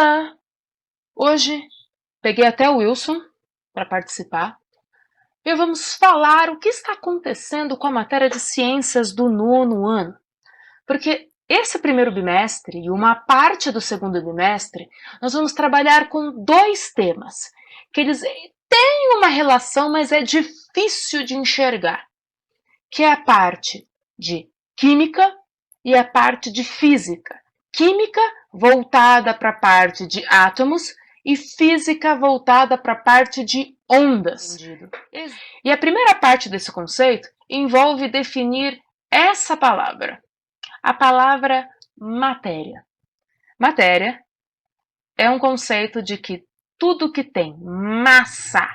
Olá! Hoje peguei até o Wilson para participar e vamos falar o que está acontecendo com a matéria de ciências do 9º ano. Porque esse primeiro bimestre e uma parte do segundo bimestre, nós vamos trabalhar com dois temas, que eles têm uma relação, mas é difícil de enxergar, que é a parte de química e a parte de física. Química voltada para a parte de átomos e física voltada para a parte de ondas. E a primeira parte desse conceito envolve definir essa palavra, a palavra matéria. Matéria é um conceito de que tudo que tem massa.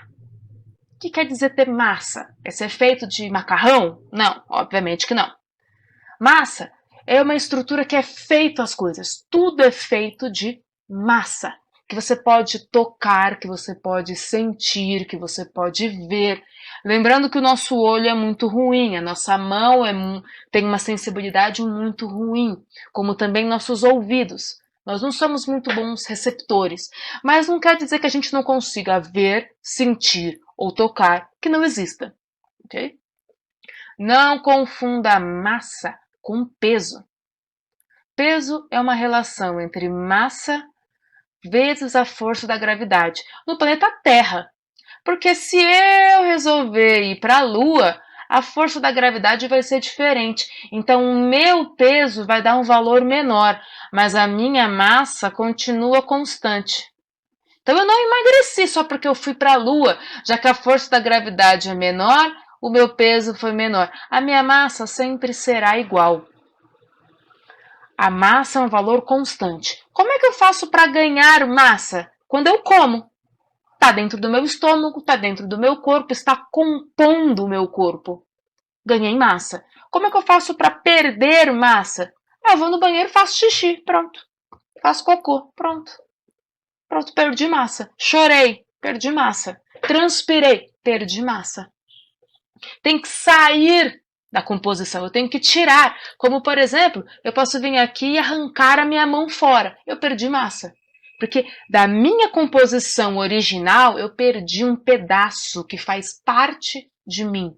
O que quer dizer ter massa? É ser feito de macarrão? Não, obviamente que não. Massa é uma estrutura que é feita as coisas. Tudo é feito de massa, que você pode tocar, que você pode sentir, que você pode ver. Lembrando que o nosso olho é muito ruim, a nossa mão tem uma sensibilidade muito ruim, como também nossos ouvidos. Nós não somos muito bons receptores, mas não quer dizer que a gente não consiga ver, sentir ou tocar, que não exista. Ok? Não confunda massa com peso. Peso é uma relação entre massa vezes a força da gravidade no planeta Terra. Porque se eu resolver ir para a Lua, a força da gravidade vai ser diferente. Então o meu peso vai dar um valor menor, mas a minha massa continua constante. Então eu não emagreci só porque eu fui para a Lua, já que a força da gravidade é menor, o meu peso foi menor. A minha massa sempre será igual. A massa é um valor constante. Como é que eu faço para ganhar massa? Quando eu como. Está dentro do meu estômago, está dentro do meu corpo, está compondo o meu corpo. Ganhei massa. Como é que eu faço para perder massa? Eu vou no banheiro, faço xixi, pronto. Faço cocô, pronto. Pronto, perdi massa. Chorei, perdi massa. Transpirei, perdi massa. Tem que sair da composição, eu tenho que tirar. Como, por exemplo, eu posso vir aqui e arrancar a minha mão fora. Eu perdi massa. Porque da minha composição original, eu perdi um pedaço que faz parte de mim.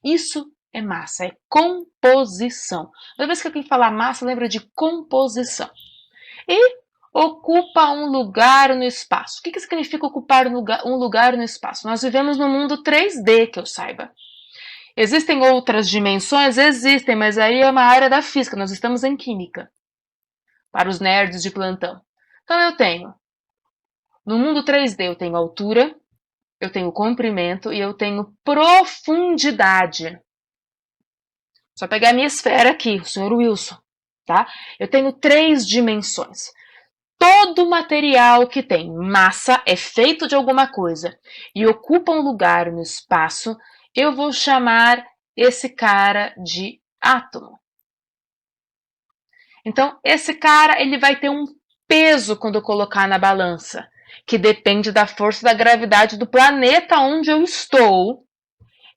Isso é massa, é composição. Toda vez que alguém falar massa, lembra de composição. E ocupa um lugar no espaço. O que significa ocupar um lugar no espaço? Nós vivemos no mundo 3D, que eu saiba. Existem outras dimensões? Existem, mas aí é uma área da física, nós estamos em química. Para os nerds de plantão. Então eu tenho, no mundo 3D eu tenho altura, eu tenho comprimento e eu tenho profundidade. Só pegar a minha esfera aqui, o senhor Wilson, tá? Eu tenho 3 dimensões. Todo material que tem massa é feito de alguma coisa e ocupa um lugar no espaço, eu vou chamar esse cara de átomo. Então, esse cara ele vai ter um peso quando eu colocar na balança, que depende da força da gravidade do planeta onde eu estou,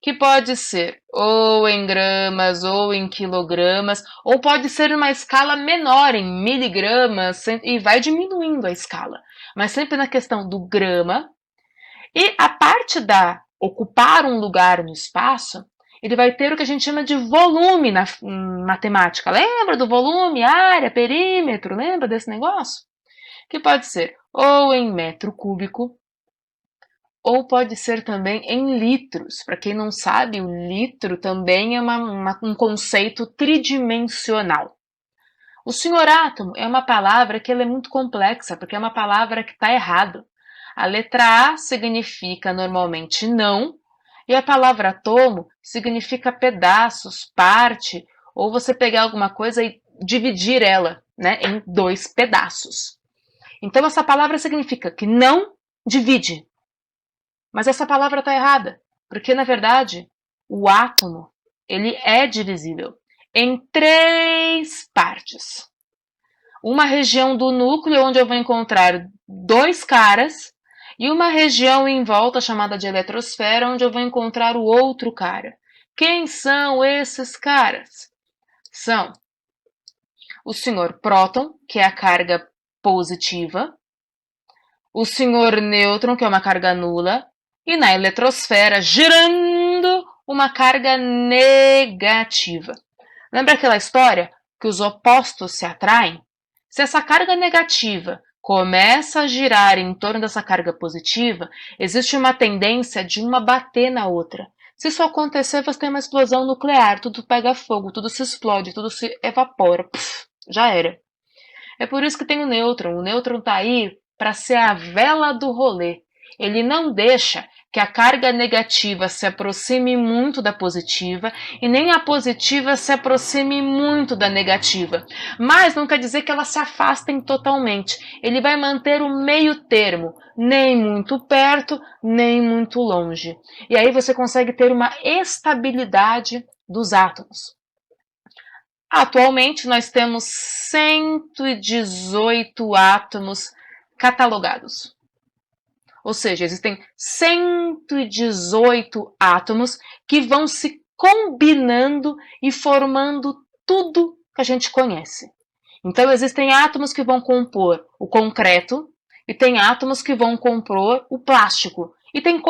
que pode ser ou em gramas, ou em quilogramas, ou pode ser uma escala menor, em miligramas, e vai diminuindo a escala. Mas sempre na questão do grama. E a parte da ocupar um lugar no espaço, ele vai ter o que a gente chama de volume na matemática. Lembra do volume, área, perímetro? Lembra desse negócio? Que pode ser ou em metro cúbico, ou pode ser também em litros. Para quem não sabe, o litro também é um conceito tridimensional. O senhor átomo é uma palavra que ela é muito complexa, porque é uma palavra que está errada. A letra A significa normalmente não, e a palavra átomo significa pedaços, parte, ou você pegar alguma coisa e dividir ela, né, em 2 pedaços. Então essa palavra significa que não divide. Mas essa palavra está errada, porque na verdade o átomo ele é divisível em 3 partes. Uma região do núcleo onde eu vou encontrar 2 caras e uma região em volta chamada de eletrosfera onde eu vou encontrar o outro cara. Quem são esses caras? São o senhor próton, que é a carga positiva, o senhor nêutron, que é uma carga nula, e na eletrosfera, girando, uma carga negativa. Lembra aquela história que os opostos se atraem? Se essa carga negativa começa a girar em torno dessa carga positiva, existe uma tendência de uma bater na outra. Se isso acontecer, você tem uma explosão nuclear, tudo pega fogo, tudo se explode, tudo se evapora. Já era. É por isso que tem o nêutron. O nêutron está aí para ser a vela do rolê. Ele não deixa que a carga negativa se aproxime muito da positiva e nem a positiva se aproxime muito da negativa. Mas não quer dizer que elas se afastem totalmente. Ele vai manter o meio termo, nem muito perto, nem muito longe. E aí você consegue ter uma estabilidade dos átomos. Atualmente, nós temos 118 átomos catalogados. Ou seja, existem 118 átomos que vão se combinando e formando tudo que a gente conhece. Então, existem átomos que vão compor o concreto e tem átomos que vão compor o plástico. E tem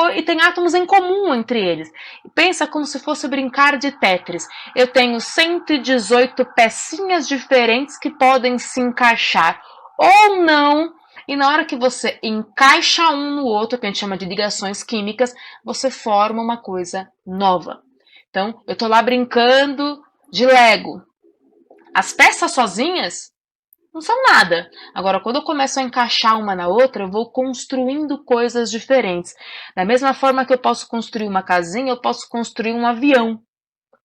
átomos em comum entre eles. Pensa como se fosse brincar de Tetris. Eu tenho 118 pecinhas diferentes que podem se encaixar ou não. E na hora que você encaixa um no outro, que a gente chama de ligações químicas, você forma uma coisa nova. Então, eu estou lá brincando de Lego. As peças sozinhas não são nada. Agora, quando eu começo a encaixar uma na outra, eu vou construindo coisas diferentes. Da mesma forma que eu posso construir uma casinha, eu posso construir um avião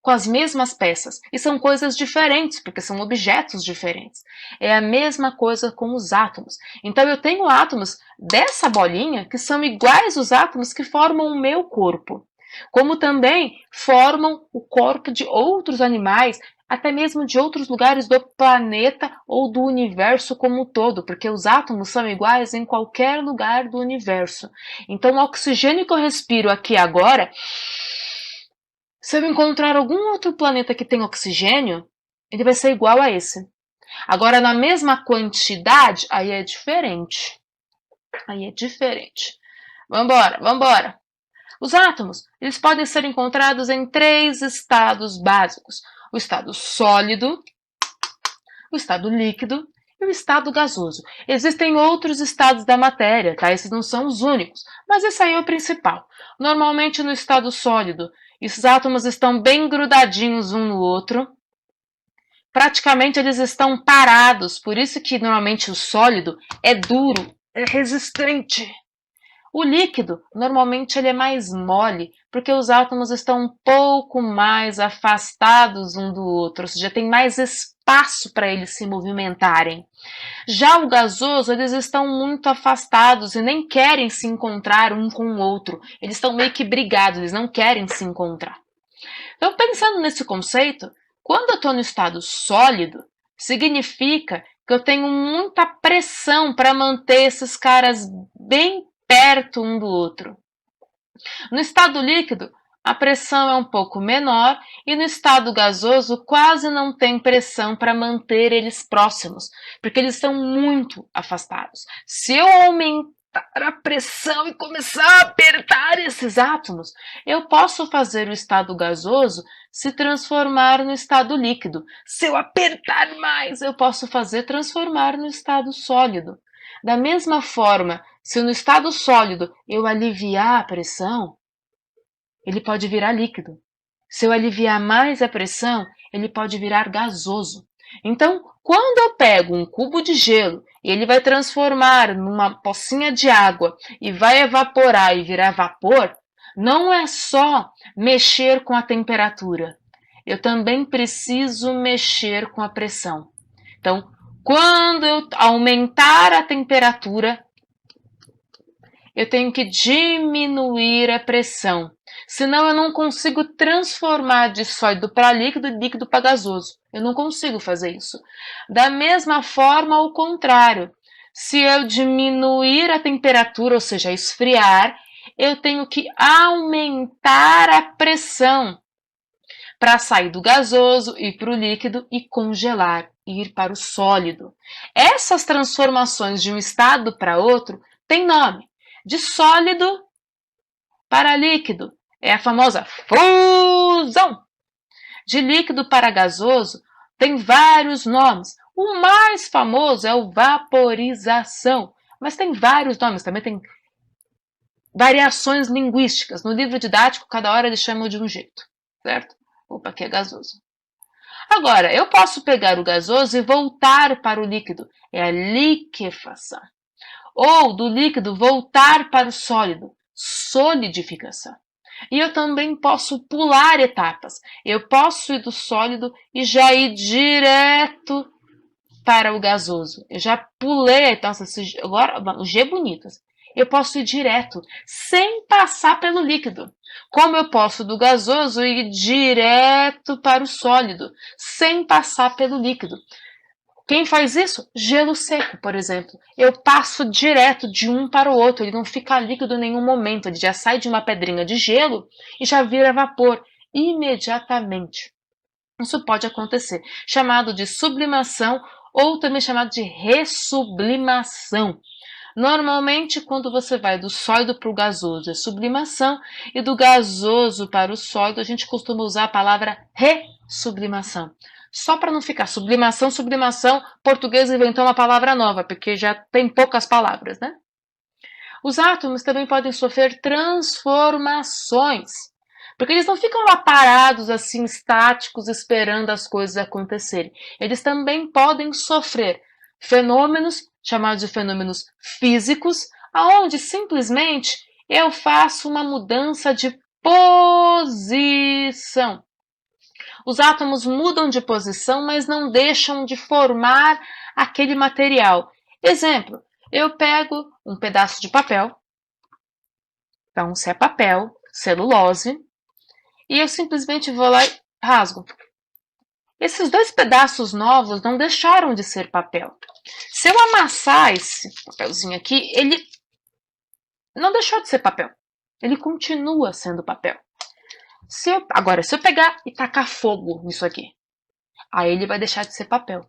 com as mesmas peças. E são coisas diferentes, porque são objetos diferentes. É a mesma coisa com os átomos. Então, eu tenho átomos dessa bolinha que são iguais aos átomos que formam o meu corpo. Como também formam o corpo de outros animais, até mesmo de outros lugares do planeta ou do universo como um todo, porque os átomos são iguais em qualquer lugar do universo. Então, o oxigênio que eu respiro aqui agora, se eu encontrar algum outro planeta que tem oxigênio, ele vai ser igual a esse. Agora, na mesma quantidade, aí é diferente. Aí é diferente. Vambora. Os átomos, eles podem ser encontrados em 3 estados básicos. O estado sólido, o estado líquido e o estado gasoso. Existem outros estados da matéria, tá? Esses não são os únicos, mas esse aí é o principal. Normalmente no estado sólido, esses átomos estão bem grudadinhos um no outro. Praticamente eles estão parados, por isso que normalmente o sólido é duro, é resistente. O líquido, normalmente ele é mais mole, porque os átomos estão um pouco mais afastados um do outro, ou seja, tem mais espaço para eles se movimentarem. Já o gasoso, eles estão muito afastados e nem querem se encontrar um com o outro. Eles estão meio que brigados, eles não querem se encontrar. Então, pensando nesse conceito, quando eu estou no estado sólido, significa que eu tenho muita pressão para manter esses caras bem perto um do outro. No estado líquido, a pressão é um pouco menor e no estado gasoso quase não tem pressão para manter eles próximos, porque eles estão muito afastados. Se eu aumentar a pressão e começar a apertar esses átomos, eu posso fazer o estado gasoso se transformar no estado líquido. Se eu apertar mais, eu posso fazer transformar no estado sólido. Da mesma forma, se no estado sólido eu aliviar a pressão, ele pode virar líquido. Se eu aliviar mais a pressão, ele pode virar gasoso. Então, quando eu pego um cubo de gelo e ele vai transformar numa pocinha de água e vai evaporar e virar vapor, não é só mexer com a temperatura. Eu também preciso mexer com a pressão. Então, quando eu aumentar a temperatura, eu tenho que diminuir a pressão. Senão eu não consigo transformar de sólido para líquido e líquido para gasoso. Eu não consigo fazer isso. Da mesma forma, ao contrário. Se eu diminuir a temperatura, ou seja, esfriar, eu tenho que aumentar a pressão para sair do gasoso e para o líquido e congelar ir para o sólido. Essas transformações de um estado para outro têm nome. De sólido para líquido é a famosa fusão. De líquido para gasoso tem vários nomes. O mais famoso é o vaporização, mas tem vários nomes, também tem variações linguísticas. No livro didático, cada hora eles chamam de um jeito, certo? Opa, aqui é gasoso. Agora, eu posso pegar o gasoso e voltar para o líquido. É a liquefação. Ou do líquido voltar para o sólido. Solidificação. E eu também posso pular etapas. Eu posso ir do sólido e já ir direto para o gasoso. Eu já pulei, nossa, agora o G é bonito. Eu posso ir direto, sem passar pelo líquido. Como eu posso do gasoso ir direto para o sólido, sem passar pelo líquido. Quem faz isso? Gelo seco, por exemplo. Eu passo direto de um para o outro, ele não fica líquido em nenhum momento, ele já sai de uma pedrinha de gelo e já vira vapor imediatamente. Isso pode acontecer, chamado de sublimação ou também chamado de ressublimação. Normalmente, quando você vai do sólido para o gasoso, é sublimação, e do gasoso para o sólido, a gente costuma usar a palavra ressublimação. Só para não ficar sublimação, sublimação, português inventou uma palavra nova, porque já tem poucas palavras, né? Os átomos também podem sofrer transformações, porque eles não ficam lá parados assim, estáticos, esperando as coisas acontecerem. Eles também podem sofrer fenômenos chamados de fenômenos físicos, aonde simplesmente eu faço uma mudança de posição. Os átomos mudam de posição, mas não deixam de formar aquele material. Exemplo, eu pego um pedaço de papel, então se é papel, celulose, e eu simplesmente vou lá e rasgo. Esses dois pedaços novos não deixaram de ser papel. Se eu amassar esse papelzinho aqui, ele não deixou de ser papel. Ele continua sendo papel. Agora, se eu pegar e tacar fogo nisso aqui, aí ele vai deixar de ser papel.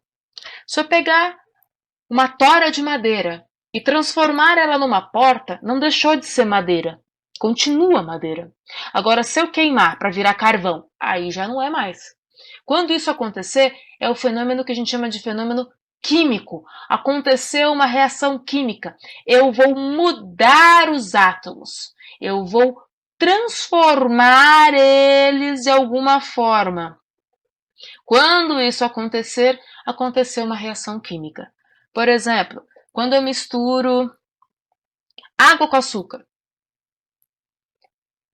Se eu pegar uma tora de madeira e transformar ela numa porta, não deixou de ser madeira. Continua madeira. Agora, se eu queimar para virar carvão, aí já não é mais. Quando isso acontecer, é o fenômeno que a gente chama de fenômeno químico. Aconteceu uma reação química. Eu vou mudar os átomos. Eu vou transformar eles de alguma forma. Quando isso acontecer, aconteceu uma reação química. Por exemplo, quando eu misturo água com açúcar,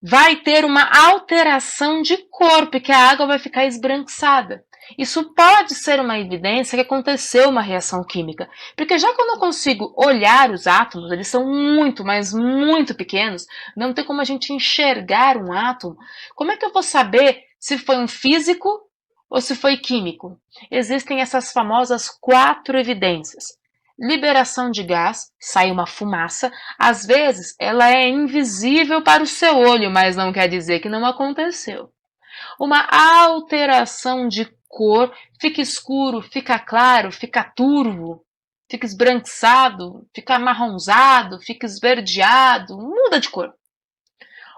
vai ter uma alteração de cor, porque a água vai ficar esbranquiçada. Isso pode ser uma evidência que aconteceu uma reação química, porque já que eu não consigo olhar os átomos, eles são muito, mas muito pequenos, não tem como a gente enxergar um átomo, como é que eu vou saber se foi um físico ou se foi químico? Existem essas famosas 4 evidências. Liberação de gás, sai uma fumaça, às vezes ela é invisível para o seu olho, mas não quer dizer que não aconteceu. Uma alteração de cor, fica escuro, fica claro, fica turvo, fica esbranquiçado, fica amarronzado, fica esverdeado, muda de cor.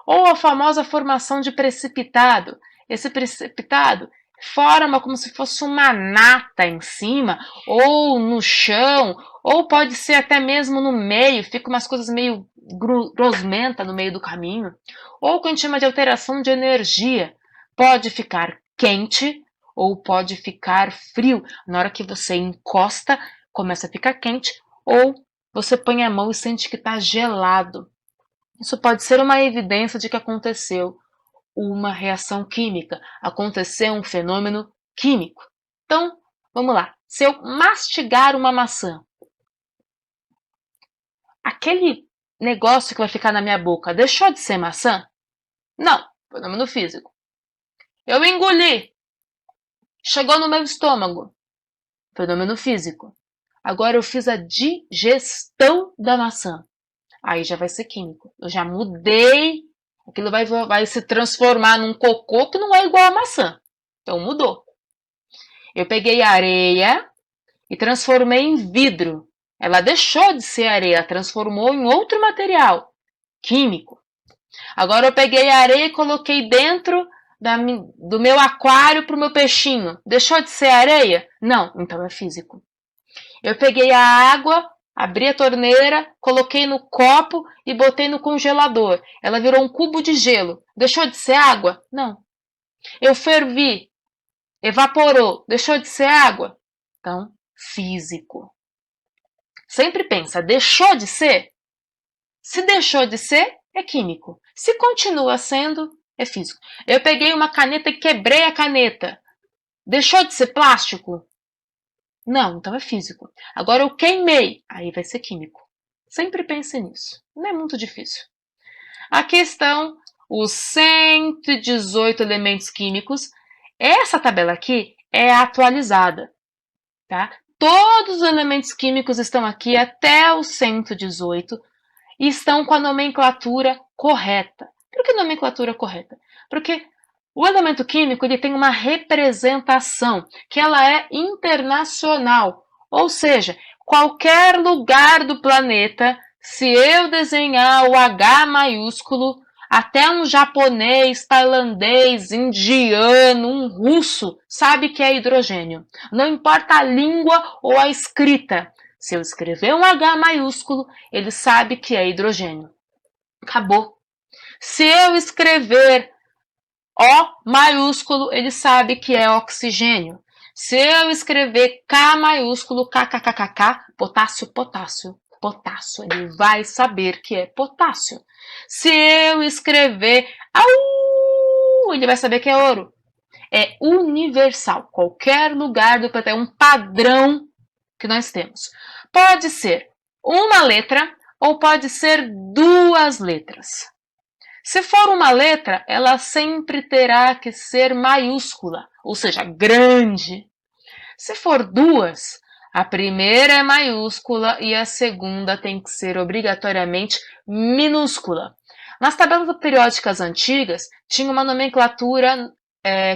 Ou a famosa formação de precipitado. Esse precipitado forma como se fosse uma nata em cima, ou no chão, ou pode ser até mesmo no meio, fica umas coisas meio grosmenta no meio do caminho. Ou o que a gente chama de alteração de energia. Pode ficar quente ou pode ficar frio. Na hora que você encosta, começa a ficar quente, ou você põe a mão e sente que está gelado. Isso pode ser uma evidência de que aconteceu uma reação química, aconteceu um fenômeno químico. Então, vamos lá. Se eu mastigar uma maçã, aquele negócio que vai ficar na minha boca deixou de ser maçã? Não, fenômeno físico. Eu engoli, chegou no meu estômago, fenômeno físico. Agora eu fiz a digestão da maçã, aí já vai ser químico. Eu já mudei, aquilo vai se transformar num cocô que não é igual a maçã. Então mudou. Eu peguei areia, e transformei em vidro. Ela deixou de ser areia, transformou em outro material químico. Agora eu peguei a areia e coloquei dentro do meu aquário para o meu peixinho. Deixou de ser areia? Não, então é físico. Eu peguei a água, abri a torneira, coloquei no copo e botei no congelador. Ela virou um cubo de gelo. Deixou de ser água? Não. Eu fervi, evaporou. Deixou de ser água? Então, físico. Sempre pensa, deixou de ser? Se deixou de ser, é químico. Se continua sendo, é físico. Eu peguei uma caneta e quebrei a caneta. Deixou de ser plástico? Não, então é físico. Agora eu queimei, aí vai ser químico. Sempre pense nisso. Não é muito difícil. Aqui estão os 118 elementos químicos. Essa tabela aqui é atualizada, tá? Todos os elementos químicos estão aqui até o 118 e estão com a nomenclatura correta. Por que nomenclatura correta? Porque o elemento químico ele tem uma representação, que ela é internacional. Ou seja, qualquer lugar do planeta, se eu desenhar o H maiúsculo, até um japonês, tailandês, indiano, um russo, sabe que é hidrogênio. Não importa a língua ou a escrita. Se eu escrever um H maiúsculo, ele sabe que é hidrogênio. Acabou. Se eu escrever O maiúsculo, ele sabe que é oxigênio. Se eu escrever K maiúsculo, KKKKK, potássio, potássio, potássio, ele vai saber que é potássio. Se eu escrever AU, ele vai saber que é ouro. É universal. Qualquer lugar do planeta é um padrão que nós temos. Pode ser uma letra ou pode ser duas letras. Se for uma letra, ela sempre terá que ser maiúscula, ou seja, grande. Se for duas, a primeira é maiúscula e a segunda tem que ser obrigatoriamente minúscula. Nas tabelas periódicas antigas, tinha uma nomenclatura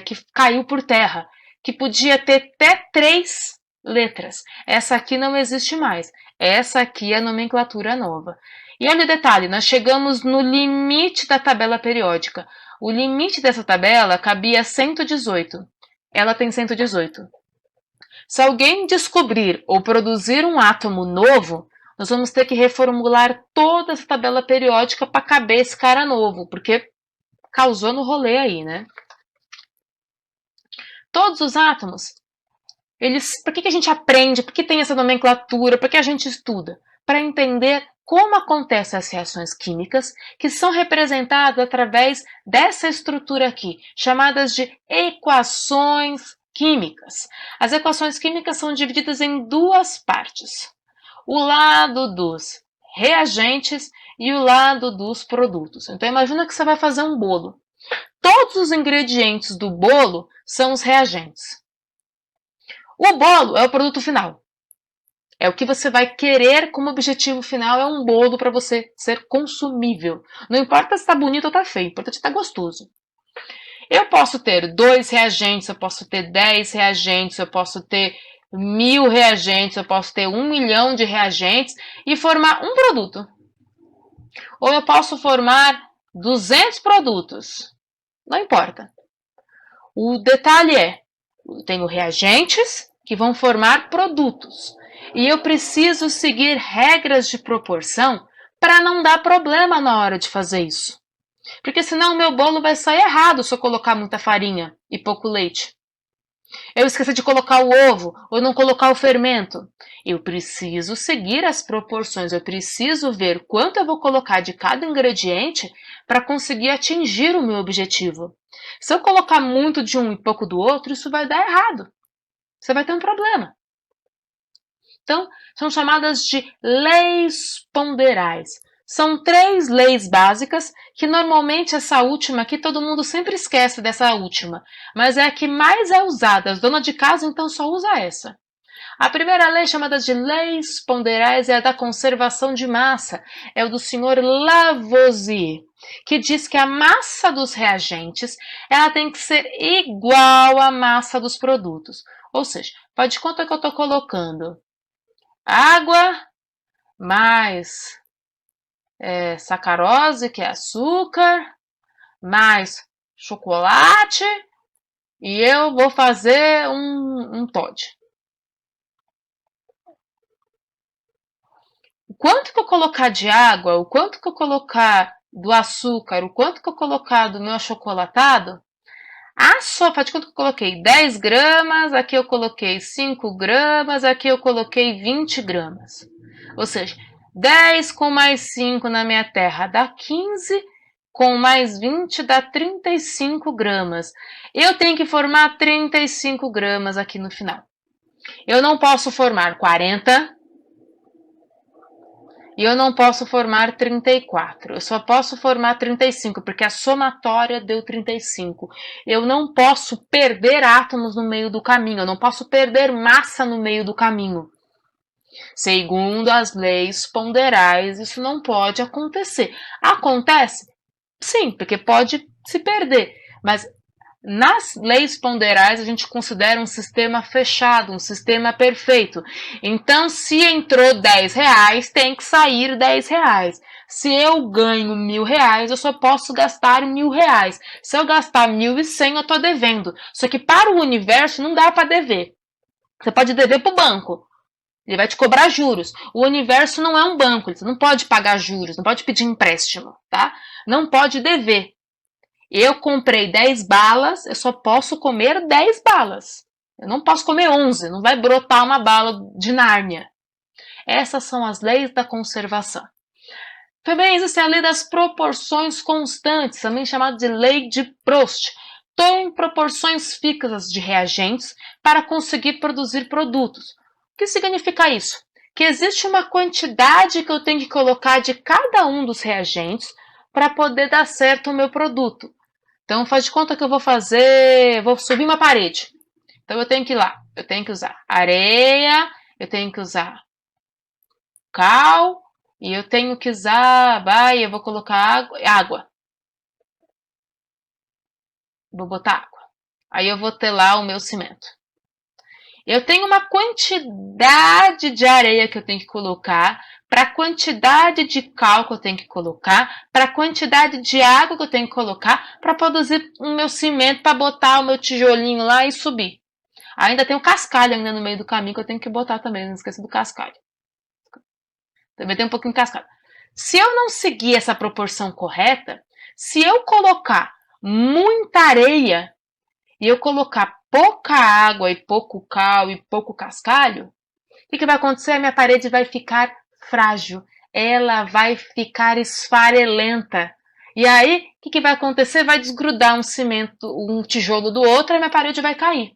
que caiu por terra, que podia ter até 3 letras. Essa aqui não existe mais. Essa aqui é a nomenclatura nova. E olha o detalhe, nós chegamos no limite da tabela periódica. O limite dessa tabela cabia 118. Ela tem 118. Se alguém descobrir ou produzir um átomo novo, nós vamos ter que reformular toda essa tabela periódica para caber esse cara novo, porque causou no rolê aí, né? Todos os átomos, por que a gente aprende? Por que tem essa nomenclatura? Por que a gente estuda? Para entender como acontecem as reações químicas que são representadas através dessa estrutura aqui, chamadas de equações químicas. As equações químicas são divididas em duas partes. O lado dos reagentes e o lado dos produtos. Então imagina que você vai fazer um bolo. Todos os ingredientes do bolo são os reagentes. O bolo é o produto final. É o que você vai querer como objetivo final, é um bolo para você ser consumível. Não importa se está bonito ou está feio, importante estar gostoso. Eu posso ter 2 reagentes, eu posso ter 10 reagentes, eu posso ter 1000 reagentes, eu posso ter 1 milhão de reagentes e formar um produto. Ou eu posso formar 200 produtos. Não importa. O detalhe é, eu tenho reagentes que vão formar produtos. E eu preciso seguir regras de proporção para não dar problema na hora de fazer isso. Porque senão o meu bolo vai sair errado se eu colocar muita farinha e pouco leite. Eu esqueci de colocar o ovo ou não colocar o fermento. Eu preciso seguir as proporções, eu preciso ver quanto eu vou colocar de cada ingrediente para conseguir atingir o meu objetivo. Se eu colocar muito de um e pouco do outro, isso vai dar errado. Você vai ter um problema. Então, são chamadas de leis ponderais. São 3 leis básicas, que normalmente essa última aqui todo mundo sempre esquece dessa última, mas é a que mais é usada. As donas de casa então só usa essa. A primeira lei, chamada de leis ponderais, é a da conservação de massa. É o do senhor Lavoisier, que diz que a massa dos reagentes ela tem que ser igual à massa dos produtos. Ou seja, Faz de conta que eu estou colocando água mais sacarose, que é açúcar, mais chocolate, e eu vou fazer um Toddy. O quanto que eu colocar de água, o quanto que eu colocar do açúcar, o quanto que eu colocar do meu achocolatado, a sopa de quanto que eu coloquei? 10 gramas, aqui eu coloquei 5 gramas, aqui eu coloquei 20 gramas. Ou seja, 10 com mais 5 na minha terra dá 15, com mais 20 dá 35 gramas. Eu tenho que formar 35 gramas aqui no final. Eu não posso formar 40 e eu não posso formar 34. Eu só posso formar 35, porque a somatória deu 35. Eu não posso perder átomos no meio do caminho, eu não posso perder massa no meio do caminho. Segundo as leis ponderais, isso não pode acontecer. Acontece? Sim, porque pode se perder, mas nas leis ponderais, a gente considera um sistema fechado, um sistema perfeito. Então, se entrou R$10, tem que sair R$10. Se eu ganho R$1.000, eu só posso gastar R$1.000. Se eu gastar 1.100, eu estou devendo. Só que para o universo não dá para dever. Você pode dever para o banco. Ele vai te cobrar juros. O universo não é um banco, você não pode pagar juros, não pode pedir empréstimo, tá? Não pode dever. Eu comprei 10 balas, eu só posso comer 10 balas. Eu não posso comer 11, não vai brotar uma bala de Nárnia. Essas são as leis da conservação. Também existe a lei das proporções constantes, também chamada de lei de Proust. Tem proporções fixas de reagentes para conseguir produzir produtos. O que significa isso? Que existe uma quantidade que eu tenho que colocar de cada um dos reagentes para poder dar certo o meu produto. Então, faz de conta que eu vou subir uma parede. Então, eu tenho que ir lá, eu tenho que usar areia, eu tenho que usar cal, e eu tenho que usar, eu vou colocar água. Vou botar água. Aí eu vou ter lá o meu cimento. Eu tenho uma quantidade de areia que eu tenho que colocar, para a quantidade de cal que eu tenho que colocar, para a quantidade de água que eu tenho que colocar, para produzir o meu cimento, para botar o meu tijolinho lá e subir. Ainda tem o cascalho ainda no meio do caminho que eu tenho que botar também, não esqueça do cascalho. Também tem um pouquinho de cascalho. Se eu não seguir essa proporção correta, se eu colocar muita areia e eu colocar pouca água e pouco cal e pouco cascalho, o que vai acontecer? A minha parede vai ficar frágil, ela vai ficar esfarelenta. E aí, o que vai acontecer? Vai desgrudar um cimento, um tijolo do outro e a minha parede vai cair.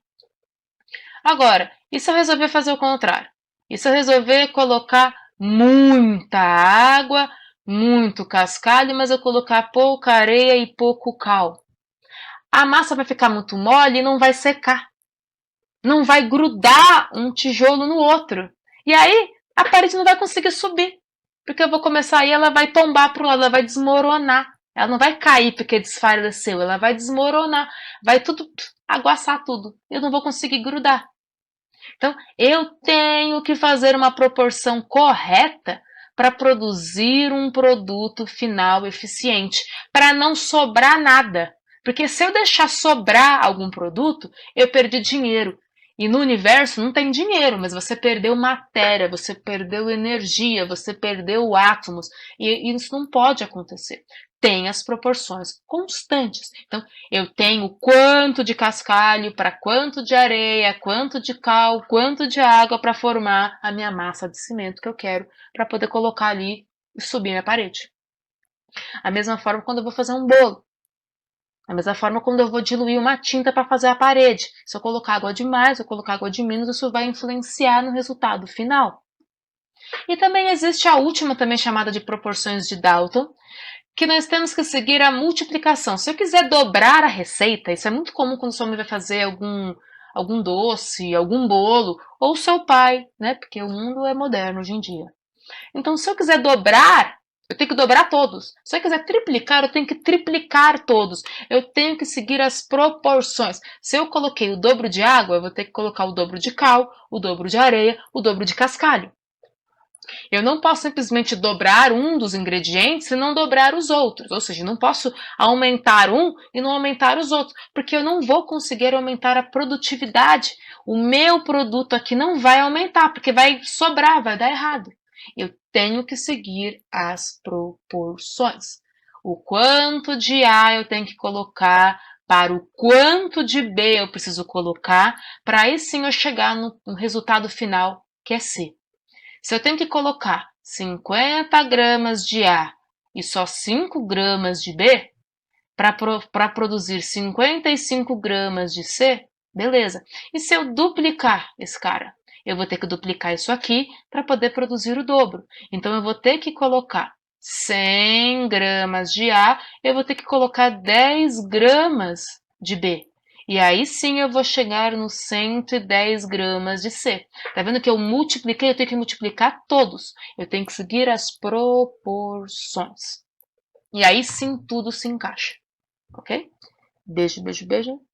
Agora, e se eu resolver fazer o contrário? E se eu resolver colocar muita água, muito cascalho, mas eu colocar pouca areia e pouco cal? A massa vai ficar muito mole e não vai secar. Não vai grudar um tijolo no outro. E aí, a parede não vai conseguir subir. Porque eu vou começar aí, ela vai tombar para o lado, ela vai desmoronar. Ela não vai cair porque desfaleceu, ela vai desmoronar. Vai tudo aguaçar tudo. Eu não vou conseguir grudar. Então, eu tenho que fazer uma proporção correta para produzir um produto final eficiente, para não sobrar nada. Porque se eu deixar sobrar algum produto, eu perdi dinheiro. E no universo não tem dinheiro, mas você perdeu matéria, você perdeu energia, você perdeu átomos. E isso não pode acontecer. Tem as proporções constantes. Então, eu tenho quanto de cascalho para quanto de areia, quanto de cal, quanto de água para formar a minha massa de cimento que eu quero para poder colocar ali e subir minha parede. A mesma forma quando eu vou fazer um bolo. Da mesma forma quando eu vou diluir uma tinta para fazer a parede. Se eu colocar água demais ou colocar água de menos, isso vai influenciar no resultado final. E também existe a última, também chamada de proporções de Dalton, que nós temos que seguir a multiplicação. Se eu quiser dobrar a receita, isso é muito comum quando sua mãe vai fazer algum doce, algum bolo, ou seu pai, né? Porque o mundo é moderno hoje em dia. Então, se eu quiser dobrar Eu tenho que dobrar todos. Se eu quiser triplicar, eu tenho que triplicar todos. Eu tenho que seguir as proporções. Se eu coloquei o dobro de água, eu vou ter que colocar o dobro de cal, o dobro de areia, o dobro de cascalho. Eu não posso simplesmente dobrar um dos ingredientes e não dobrar os outros. Ou seja, não posso aumentar um e não aumentar os outros, porque eu não vou conseguir aumentar a produtividade. O meu produto aqui não vai aumentar, porque vai sobrar, vai dar errado. Eu tenho que seguir as proporções. O quanto de A eu tenho que colocar para o quanto de B eu preciso colocar, para aí sim eu chegar no resultado final, que é C. Se eu tenho que colocar 50 gramas de A e só 5 gramas de B, para produzir 55 gramas de C, beleza. E se eu duplicar esse cara? Eu vou ter que duplicar isso aqui para poder produzir o dobro. Então, eu vou ter que colocar 100 gramas de A, eu vou ter que colocar 10 gramas de B. E aí sim eu vou chegar nos 110 gramas de C. Tá vendo que eu multipliquei? Eu tenho que multiplicar todos. Eu tenho que seguir as proporções. E aí sim tudo se encaixa. Ok? Beijo, beijo, beijo.